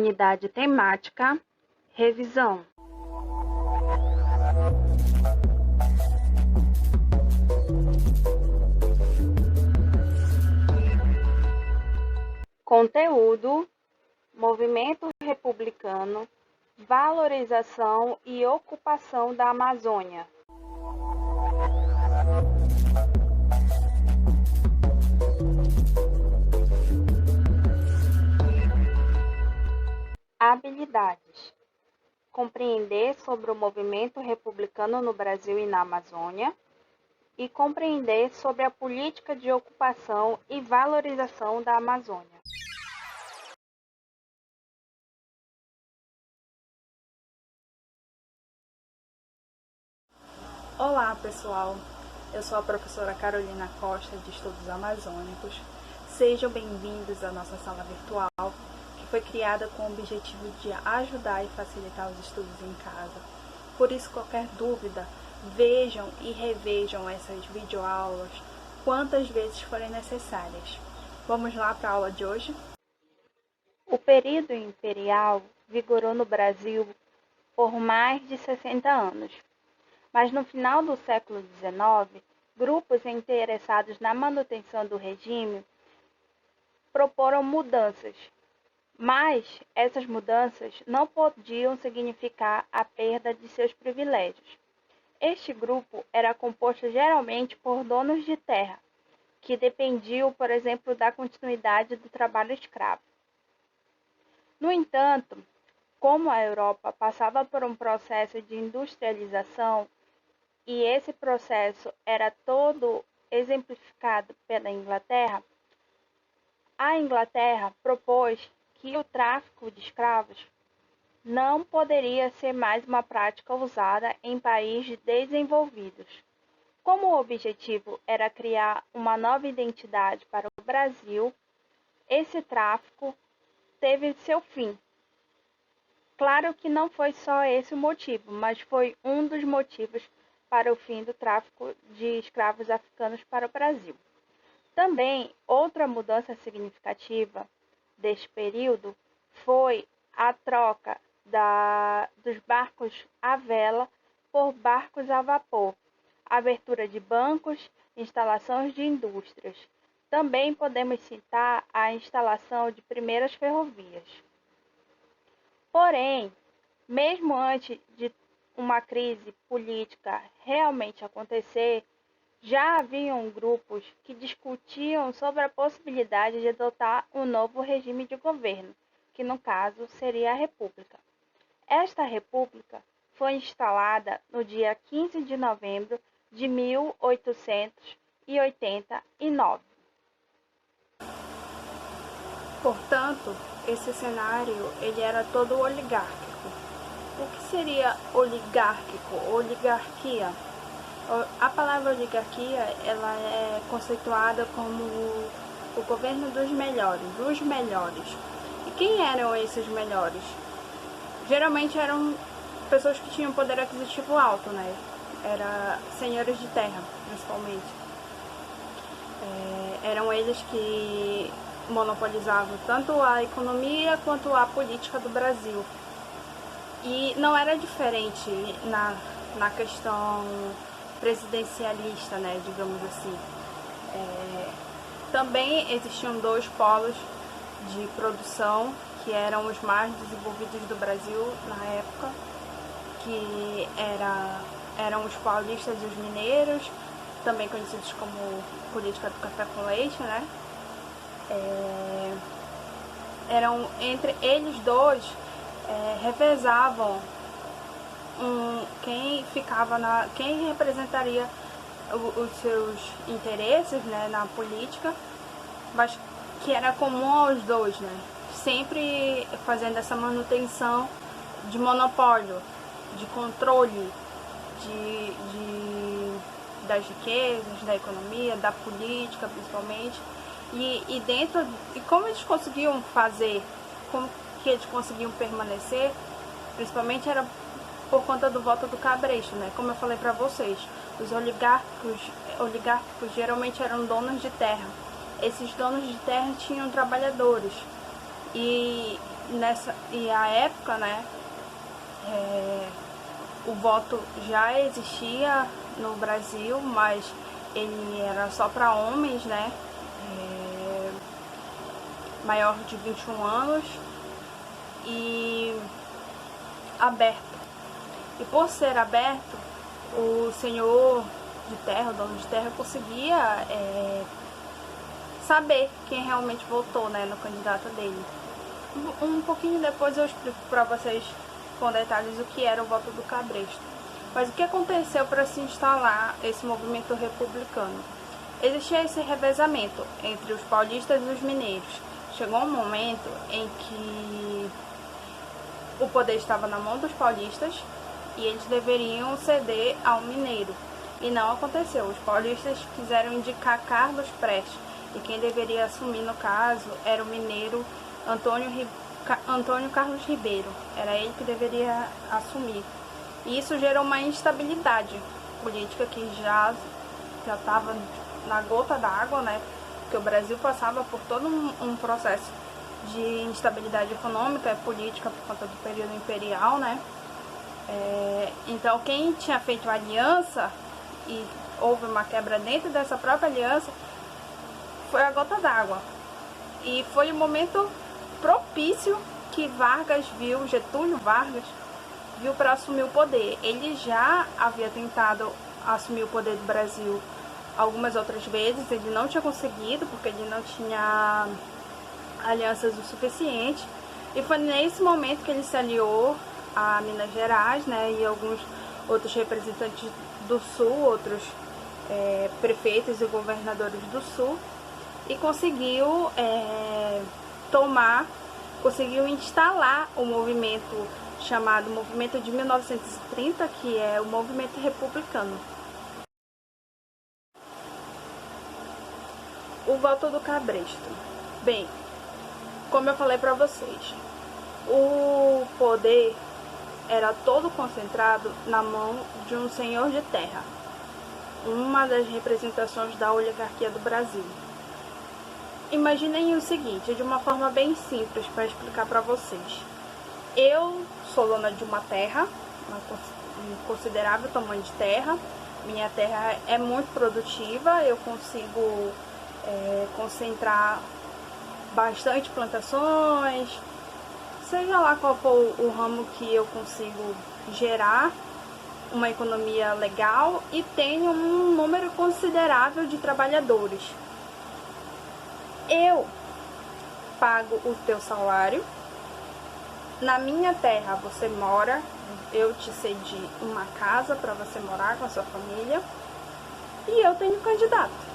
Unidade temática, revisão. Conteúdo: movimento republicano, valorização e ocupação da Amazônia. Habilidades: compreender sobre o movimento republicano no Brasil e na Amazônia e compreender sobre a política de ocupação e valorização da Amazônia. Olá pessoal, eu sou a professora Carolina Costa de Estudos Amazônicos. Sejam bem-vindos à nossa sala virtual, que foi criada com o objetivo de ajudar e facilitar os estudos em casa. Por isso, qualquer dúvida, vejam e revejam essas videoaulas quantas vezes forem necessárias. Vamos lá para a aula de hoje? O período imperial vigorou no Brasil por mais de 60 anos. Mas no final do século XIX, grupos interessados na manutenção do regime proporam mudanças, mas essas mudanças não podiam significar a perda de seus privilégios. Este grupo era composto geralmente por donos de terra, que dependiam, por exemplo, da continuidade do trabalho escravo. No entanto, como a Europa passava por um processo de industrialização, e esse processo era todo exemplificado pela Inglaterra, a Inglaterra propôs que o tráfico de escravos não poderia ser mais uma prática usada em países desenvolvidos. Como o objetivo era criar uma nova identidade para o Brasil, esse tráfico teve seu fim. Claro que não foi só esse o motivo, mas foi um dos motivos para o fim do tráfico de escravos africanos para o Brasil. Também, outra mudança significativa deste período foi a troca dos barcos à vela por barcos a vapor, abertura de bancos, instalações de indústrias. Também podemos citar a instalação de primeiras ferrovias. Porém, mesmo antes de uma crise política realmente acontecer, já haviam grupos que discutiam sobre a possibilidade de adotar um novo regime de governo, que no caso seria a República. Esta República foi instalada no dia 15 de novembro de 1889. Portanto, esse cenário ele era todo oligárquico. O que seria oligárquico, oligarquia? A palavra oligarquia ela é conceituada como o governo dos melhores, os melhores. E quem eram esses melhores? Geralmente eram pessoas que tinham poder aquisitivo alto, né? Era senhores de terra, principalmente. Eram eles que monopolizavam tanto a economia quanto a política do Brasil. E não era diferente na questão presidencialista, né, digamos assim. Também existiam dois polos de produção que eram os mais desenvolvidos do Brasil na época, que eram os paulistas e os mineiros, também conhecidos como política do café com leite, né? Entre eles dois revezavam quem representaria os seus interesses, né, na política, mas que era comum aos dois, né, sempre fazendo essa manutenção de monopólio, de controle das riquezas, da economia, da política principalmente, e como eles conseguiam fazer, como que eles conseguiam permanecer, principalmente era por conta do voto do cabresto, né? Como eu falei para vocês, os oligárquicos geralmente eram donos de terra. Esses donos de terra tinham trabalhadores e e a época, né, o voto já existia no Brasil, mas ele era só para homens, né, maior de 21 anos e aberto. E por ser aberto, o senhor de terra, o dono de terra, conseguia saber quem realmente votou, né, no candidato dele. Um pouquinho depois eu explico para vocês com detalhes o que era o voto do cabresto. Mas o que aconteceu para se instalar esse movimento republicano? Existia esse revezamento entre os paulistas e os mineiros. Chegou um momento em que o poder estava na mão dos paulistas e eles deveriam ceder ao mineiro. E não aconteceu. Os paulistas quiseram indicar Carlos Prestes, e quem deveria assumir, no caso, era o mineiro Antônio Carlos Ribeiro. Era ele que deveria assumir. E isso gerou uma instabilidade política que já estava na gota d'água, né? Porque o Brasil passava por todo um processo de instabilidade econômica e política por conta do período imperial, né? Então, quem tinha feito a aliança e houve uma quebra dentro dessa própria aliança foi a gota d'água. E foi o momento propício que Getúlio Vargas viu para assumir o poder. Ele já havia tentado assumir o poder do Brasil algumas outras vezes, ele não tinha conseguido, porque ele não tinha alianças o suficiente. E foi nesse momento que ele se aliou a Minas Gerais, né, e alguns outros representantes do Sul, outros prefeitos e governadores do Sul, e conseguiu conseguiu instalar o movimento chamado Movimento de 1930, que é o movimento republicano. O voto do cabresto. Bem, como eu falei para vocês, o poder era todo concentrado na mão de um senhor de terra, uma das representações da oligarquia do Brasil. Imaginem o seguinte, de uma forma bem simples para explicar para vocês. Eu sou dona de uma terra, um considerável tamanho de terra. Minha terra é muito produtiva, eu consigo concentrar bastante plantações, seja lá qual for o ramo que eu consigo gerar uma economia legal e tenho um número considerável de trabalhadores. Eu pago o teu salário, na minha terra você mora, eu te cedi uma casa para você morar com a sua família e eu tenho candidato.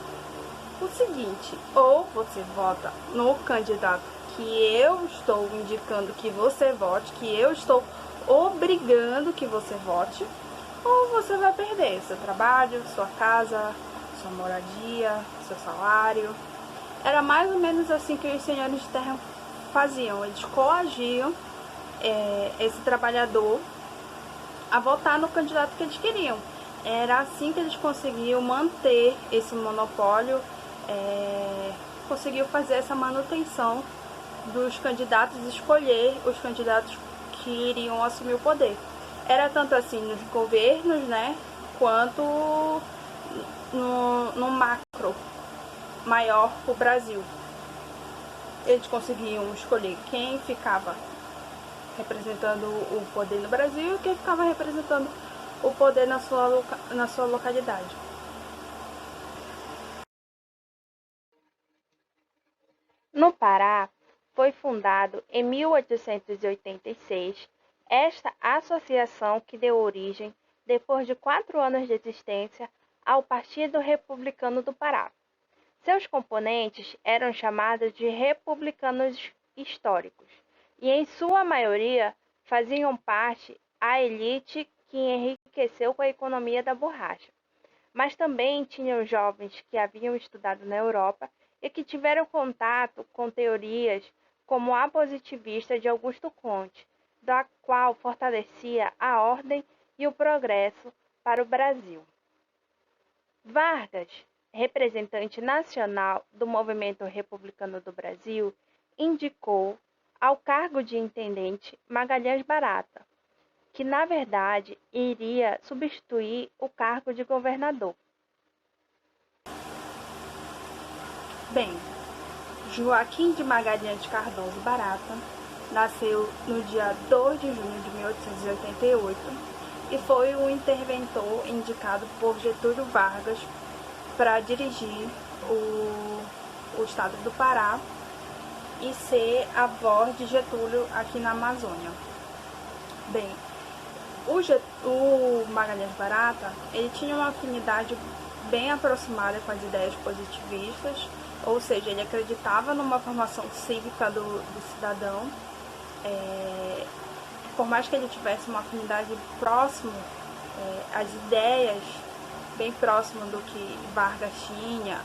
O seguinte, ou você vota no candidato que eu estou indicando que você vote, que eu estou obrigando que você vote, ou você vai perder seu trabalho, sua casa, sua moradia, seu salário. Era mais ou menos assim que os senhores de terra faziam, eles coagiam esse trabalhador a votar no candidato que eles queriam. Era assim que eles conseguiam manter esse monopólio, conseguiu fazer essa manutenção dos candidatos, escolher os candidatos que iriam assumir o poder. Era tanto assim nos governos, né, quanto no macro maior para o Brasil. Eles conseguiam escolher quem ficava representando o poder no Brasil e quem ficava representando o poder na sua localidade. No Pará, foi fundado em 1886 esta associação que deu origem, depois de 4 anos de existência, ao Partido Republicano do Pará. Seus componentes eram chamados de republicanos históricos e, em sua maioria, faziam parte a elite que enriqueceu com a economia da borracha. Mas também tinham jovens que haviam estudado na Europa e que tiveram contato com teorias como a positivista de Augusto Comte, da qual fortalecia a ordem e o progresso para o Brasil. Vargas, representante nacional do Movimento Republicano do Brasil, indicou ao cargo de intendente Magalhães Barata, que na verdade iria substituir o cargo de governador. Bem, Joaquim de Magalhães Cardoso Barata nasceu no dia 2 de junho de 1888 e foi o interventor indicado por Getúlio Vargas para dirigir o estado do Pará e ser a voz de Getúlio aqui na Amazônia. Bem, o Magalhães Barata, ele tinha uma afinidade bem aproximada com as ideias positivistas, ou seja, ele acreditava numa formação cívica do cidadão. Por mais que ele tivesse uma afinidade próxima, as ideias bem próximas do que Vargas tinha,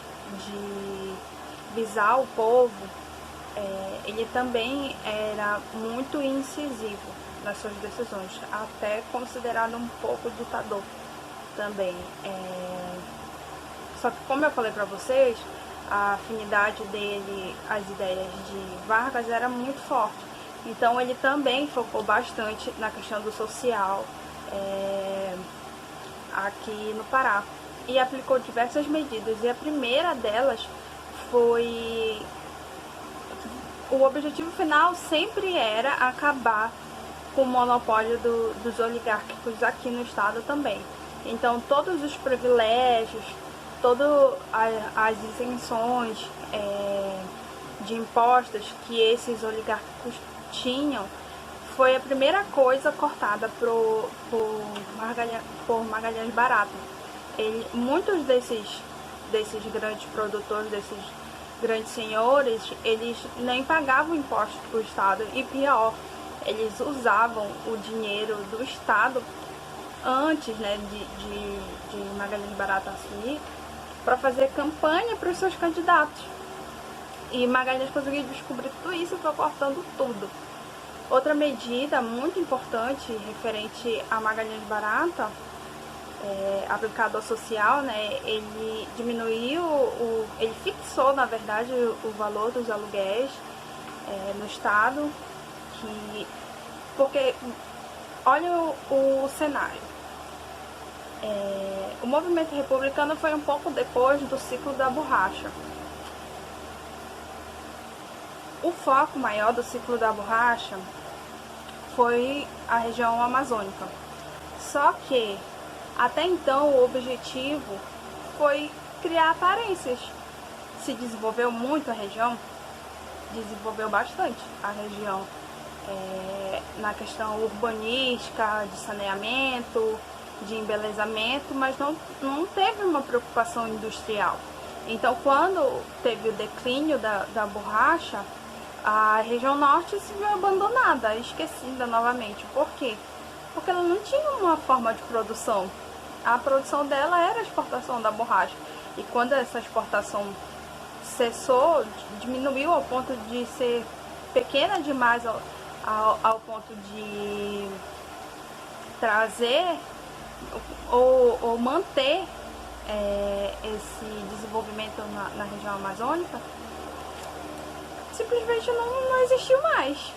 de visar o povo, ele também era muito incisivo nas suas decisões, até considerado um pouco ditador também. Só que, como eu falei para vocês, a afinidade dele, as ideias de Vargas era muito forte. Então ele também focou bastante na questão do social aqui no Pará e aplicou diversas medidas, e a primeira delas foi... O objetivo final sempre era acabar com o monopólio dos oligárquicos aqui no estado também. Então todos os privilégios, todas as isenções de impostos que esses oligárquicos tinham, foi a primeira coisa cortada por Magalhães Barata. Muitos desses grandes produtores, desses grandes senhores, eles nem pagavam impostos para o Estado, e pior, eles usavam o dinheiro do Estado antes, né, de Magalhães Barata assumir, para fazer campanha para os seus candidatos. E Magalhães conseguiu descobrir tudo isso e foi cortando tudo. Outra medida muito importante referente a Magalhães Barata, aplicado ao social, né, ele diminuiu, ele fixou, na verdade, o valor dos aluguéis no estado, porque olha o cenário. O movimento republicano foi um pouco depois do ciclo da borracha. O foco maior do ciclo da borracha foi a região amazônica. Só que até então o objetivo foi criar aparências. Se desenvolveu muito a região, desenvolveu bastante a região na questão urbanística, de saneamento, de embelezamento, mas não teve uma preocupação industrial. Então, quando teve o declínio da borracha, a região norte se viu abandonada, esquecida novamente. Por quê? Porque ela não tinha uma forma de produção. A produção dela era a exportação da borracha. E quando essa exportação cessou, diminuiu ao ponto de ser pequena demais, ao ponto de trazer ou manter esse desenvolvimento na região amazônica, simplesmente não existiu mais.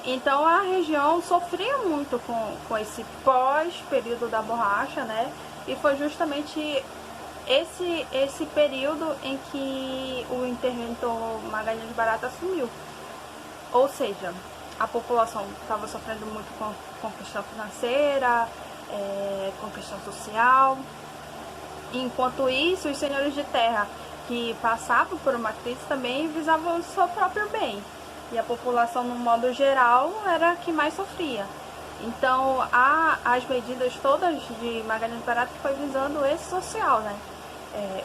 Então a região sofria muito com esse pós-período da borracha, né? E foi justamente esse período em que o interventor Magalhães Barata assumiu. Ou seja, a população estava sofrendo muito com questão financeira, com questão social. Enquanto isso, os senhores de terra que passavam por uma crise também visavam o seu próprio bem. E a população, no modo geral, era a que mais sofria. Então, as medidas todas de Magalhães Barata foi visando esse social, né?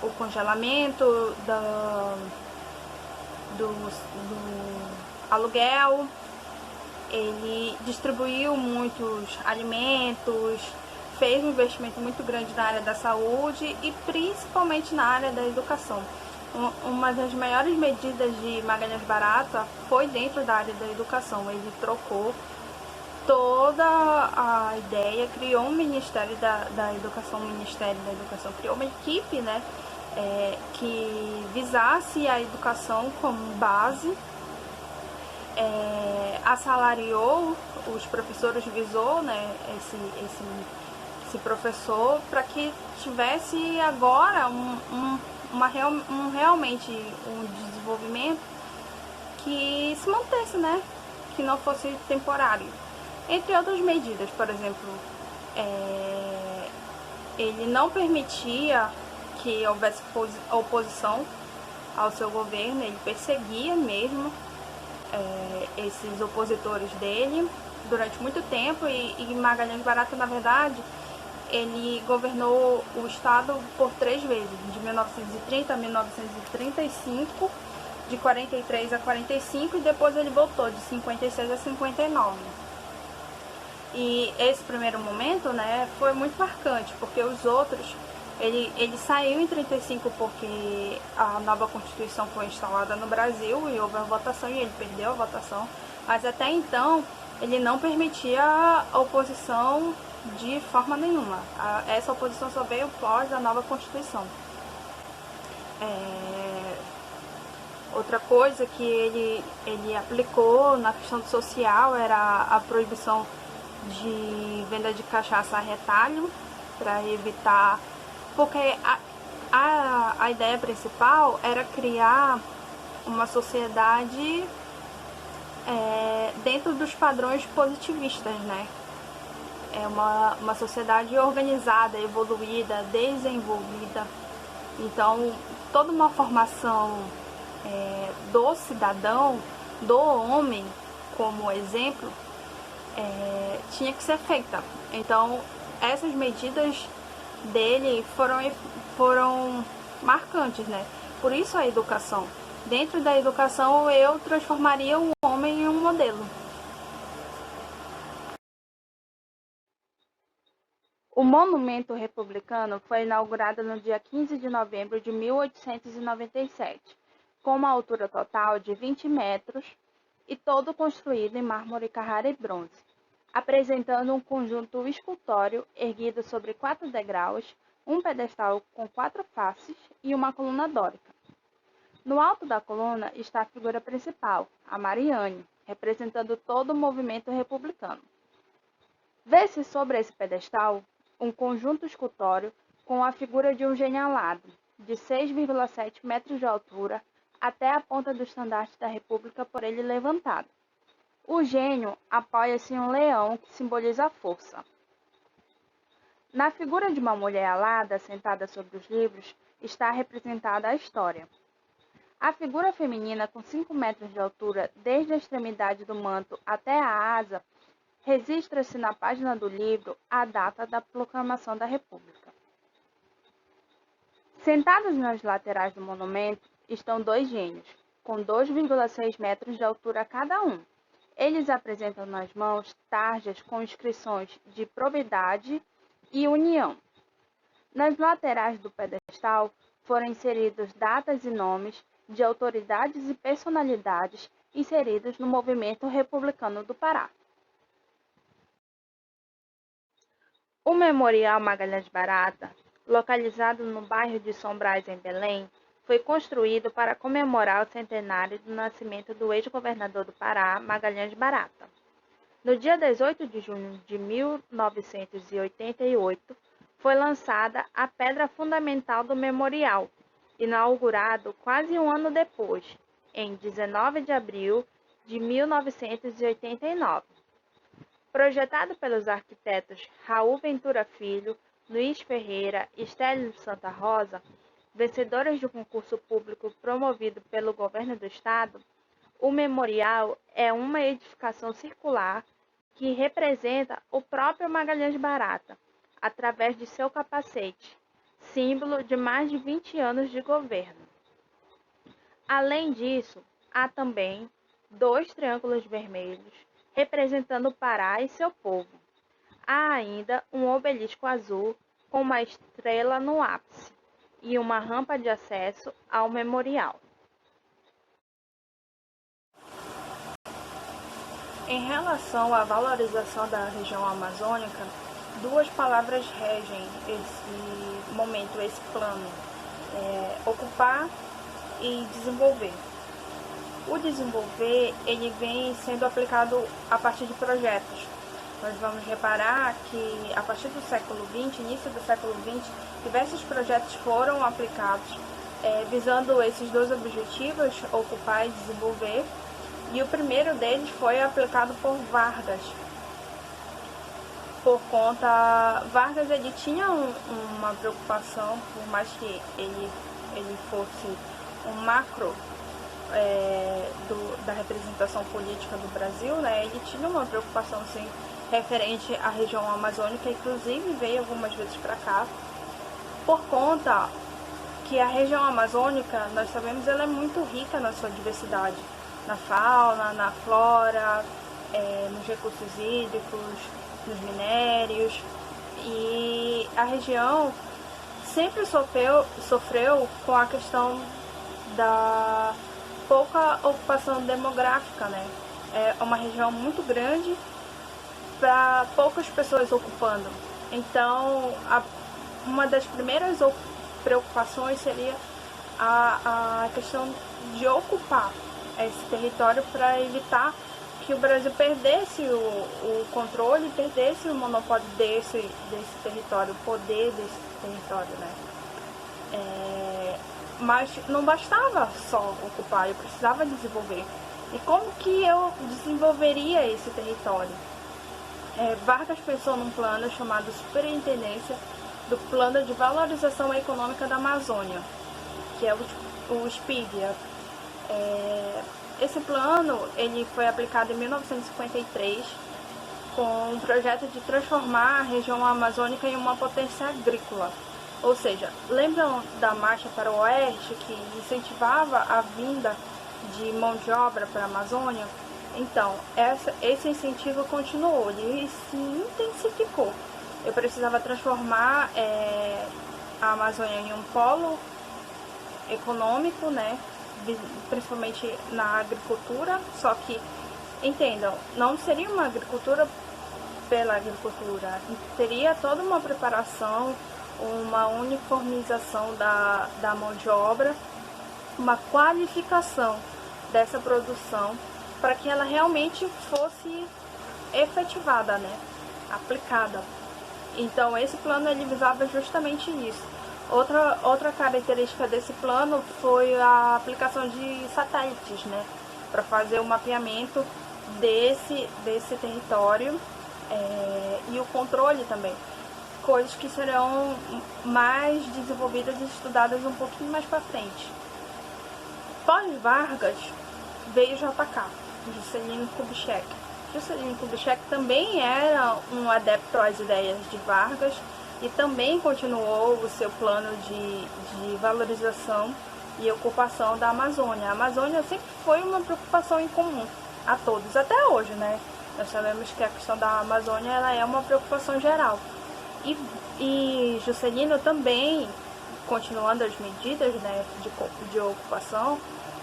O congelamento do aluguel, ele distribuiu muitos alimentos, fez um investimento muito grande na área da saúde e principalmente na área da educação. Uma das maiores medidas de Magalhães Barata foi dentro da área da educação. Ele trocou toda a ideia, criou um Ministério da Educação, criou uma equipe, né, que visasse a educação como base assalariou os professores, visou, né, esse professor para que tivesse agora realmente um desenvolvimento que se mantesse, né, que não fosse temporário. Entre outras medidas, por exemplo, ele não permitia que houvesse oposição ao seu governo, ele perseguia mesmo esses opositores dele durante muito tempo, e Magalhães Barata, na verdade, ele governou o estado por 3 vezes, de 1930 a 1935, de 43 a 45, e depois ele voltou de 56 a 59. E esse primeiro momento, né, foi muito marcante, porque os outros, ele saiu em 35 porque a nova Constituição foi instalada no Brasil e houve a votação e ele perdeu a votação, mas até então ele não permitia a oposição de forma nenhuma. Essa oposição só veio após a nova Constituição. Outra coisa que ele aplicou na questão social era a proibição de venda de cachaça a retalho, para evitar, porque a ideia principal era criar uma sociedade dentro dos padrões positivistas, né? Uma sociedade organizada, evoluída, desenvolvida. Então, toda uma formação do cidadão, do homem, como exemplo, tinha que ser feita. Então, essas medidas dele foram marcantes, né? Por isso a educação. Dentro da educação, eu transformaria o homem em um modelo. O Monumento Republicano foi inaugurado no dia 15 de novembro de 1897, com uma altura total de 20 metros e todo construído em mármore Carrara e bronze, apresentando um conjunto escultório erguido sobre 4 degraus, um pedestal com 4 faces e uma coluna dórica. No alto da coluna está a figura principal, a Mariane, representando todo o movimento republicano. Vê-se sobre esse pedestal um conjunto escultório com a figura de um genialado, de 6,7 metros de altura, até a ponta do estandarte da República por ele levantado. O gênio apoia-se em um leão que simboliza a força. Na figura de uma mulher alada sentada sobre os livros está representada a história. A figura feminina com 5 metros de altura, desde a extremidade do manto até a asa, registra-se na página do livro a data da proclamação da República. Sentados nas laterais do monumento estão 2 gênios, com 2,6 metros de altura cada um. Eles apresentam nas mãos tarjas com inscrições de probidade e união. Nas laterais do pedestal foram inseridos datas e nomes de autoridades e personalidades inseridos no movimento republicano do Pará. O Memorial Magalhães Barata, localizado no bairro de São Brás, em Belém, foi construído para comemorar o centenário do nascimento do ex-governador do Pará, Magalhães Barata. No dia 18 de junho de 1988, foi lançada a pedra fundamental do memorial, inaugurado quase um ano depois, em 19 de abril de 1989. Projetado pelos arquitetos Raul Ventura Filho, Luiz Ferreira e Estélio Santa Rosa, vencedores do concurso público promovido pelo governo do estado, o memorial é uma edificação circular que representa o próprio Magalhães Barata, através de seu capacete, símbolo de mais de 20 anos de governo. Além disso, há também 2 triângulos vermelhos, representando o Pará e seu povo. Há ainda um obelisco azul com uma estrela no ápice e uma rampa de acesso ao memorial. Em relação à valorização da região amazônica, 2 palavras regem esse momento, esse plano: ocupar e desenvolver. O desenvolver, ele vem sendo aplicado a partir de projetos. Nós vamos reparar que a partir do século XX, início do século XX, diversos projetos foram aplicados visando esses dois objetivos, ocupar e desenvolver, e o primeiro deles foi aplicado por Vargas. Vargas ele tinha uma preocupação, por mais que ele fosse um macro da representação política do Brasil, né? Ele tinha uma preocupação sim, referente à região amazônica, inclusive veio algumas vezes para cá, por conta que a região amazônica, nós sabemos, ela é muito rica na sua diversidade, na fauna, na flora, nos recursos hídricos, nos minérios, e a região sempre sofreu com a questão da pouca ocupação demográfica, né? É uma região muito grande para poucas pessoas ocupando. Então, uma das primeiras preocupações seria a questão de ocupar esse território para evitar que o Brasil perdesse o controle, perdesse o monopólio desse território, o poder desse território, né? Mas não bastava só ocupar, eu precisava desenvolver. E como que eu desenvolveria esse território? Vargas pensou num plano chamado Superintendência do Plano de Valorização Econômica da Amazônia, que é o SPIG. Esse plano ele foi aplicado em 1953 com um projeto de transformar a região amazônica em uma potência agrícola. Ou seja, lembram da Marcha para o Oeste, que incentivava a vinda de mão de obra para a Amazônia? Então, esse incentivo continuou, ele se intensificou. Eu precisava transformar a Amazônia em um polo econômico, né? Principalmente na agricultura, só que, entendam, não seria uma agricultura pela agricultura, teria toda uma preparação, uma uniformização da mão de obra, uma qualificação dessa produção para que ela realmente fosse efetivada, né? Aplicada. Então esse plano ele visava justamente isso. Outra característica desse plano foi a aplicação de satélites, né? Para fazer o mapeamento desse território e o controle também. Coisas que serão mais desenvolvidas e estudadas um pouquinho mais para frente. Pós-Vargas veio JK, Juscelino Kubitschek. Juscelino Kubitschek também era um adepto às ideias de Vargas e também continuou o seu plano de valorização e ocupação da Amazônia. A Amazônia sempre foi uma preocupação em comum a todos, até hoje, né? Nós sabemos que a questão da Amazônia ela é uma preocupação geral. E Juscelino também, continuando as medidas, né, de ocupação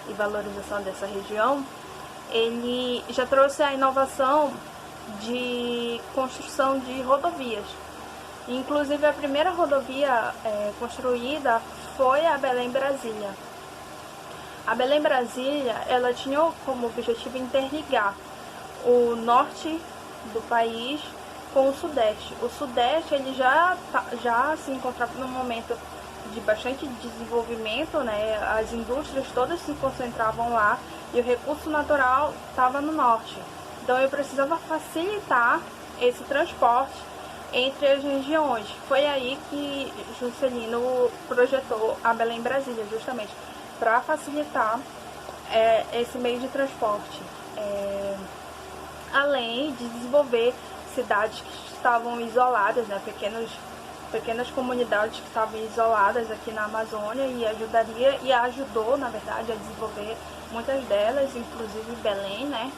e valorização dessa região, ele já trouxe a inovação de construção de rodovias. Inclusive a primeira rodovia construída foi a Belém-Brasília. A Belém-Brasília ela tinha como objetivo interligar o norte do país com o sudeste. O sudeste ele já se encontrava num momento de bastante desenvolvimento, né? As indústrias todas se concentravam lá e o recurso natural estava no norte. Então eu precisava facilitar esse transporte entre as regiões. Foi aí que Juscelino projetou a Belém-Brasília, justamente para facilitar esse meio de transporte. Além de desenvolver cidades que estavam isoladas, né, pequenas comunidades que estavam isoladas aqui na Amazônia e ajudou, na verdade, a desenvolver muitas delas, inclusive Belém, né?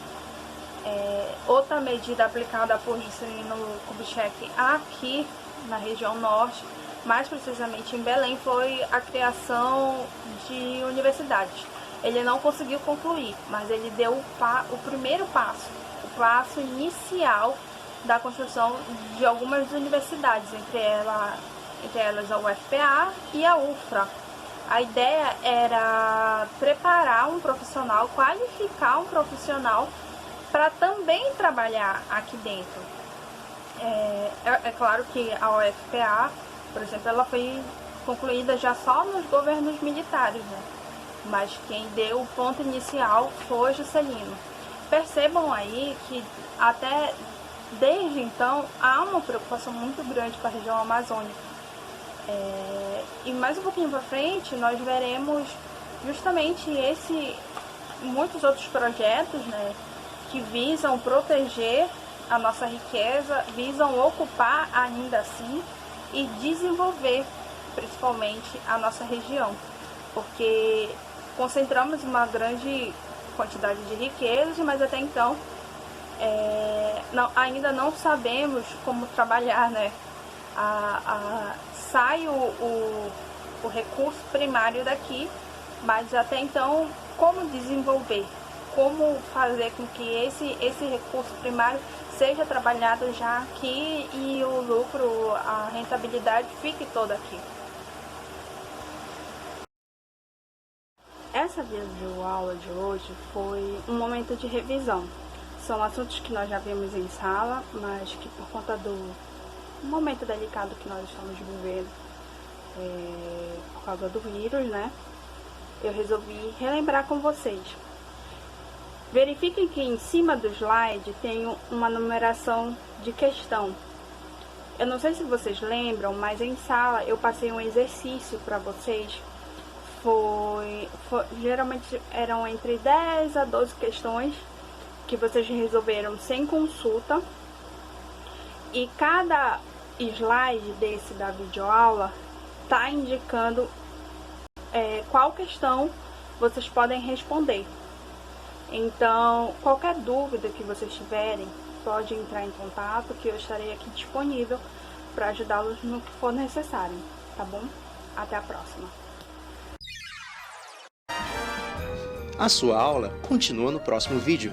Outra medida aplicada por Juscelino Kubitschek aqui na região norte, mais precisamente em Belém, foi a criação de universidades. Ele não conseguiu concluir, mas ele deu o primeiro passo, o passo inicial da construção de algumas universidades, entre elas a UFPA e a UFRA. A ideia era preparar um profissional, qualificar um profissional para também trabalhar aqui dentro. É claro que a UFPA, por exemplo, ela foi concluída já só nos governos militares, né? Mas quem deu o ponto inicial foi Juscelino. Percebam aí que até desde então há uma preocupação muito grande com a região amazônica. E mais um pouquinho para frente nós veremos justamente muitos outros projetos, né, que visam proteger a nossa riqueza, visam ocupar ainda assim e desenvolver principalmente a nossa região, porque concentramos uma grande quantidade de riquezas, mas até então ainda não sabemos como trabalhar, né? Sai o recurso primário daqui, mas até então como desenvolver, como fazer com que esse recurso primário seja trabalhado já aqui e o lucro, a rentabilidade fique toda aqui. Essa videoaula de hoje foi um momento de revisão. São assuntos que nós já vimos em sala, mas que por conta do momento delicado que nós estamos vivendo, por causa do vírus, né? Eu resolvi relembrar com vocês. Verifiquem que em cima do slide tem uma numeração de questão. Eu não sei se vocês lembram, mas em sala eu passei um exercício para vocês. Geralmente eram entre 10 a 12 questões que vocês resolveram sem consulta. E cada slide desse da videoaula está indicando qual questão vocês podem responder. Então, qualquer dúvida que vocês tiverem, pode entrar em contato que eu estarei aqui disponível para ajudá-los no que for necessário, tá bom? Até a próxima! A sua aula continua no próximo vídeo.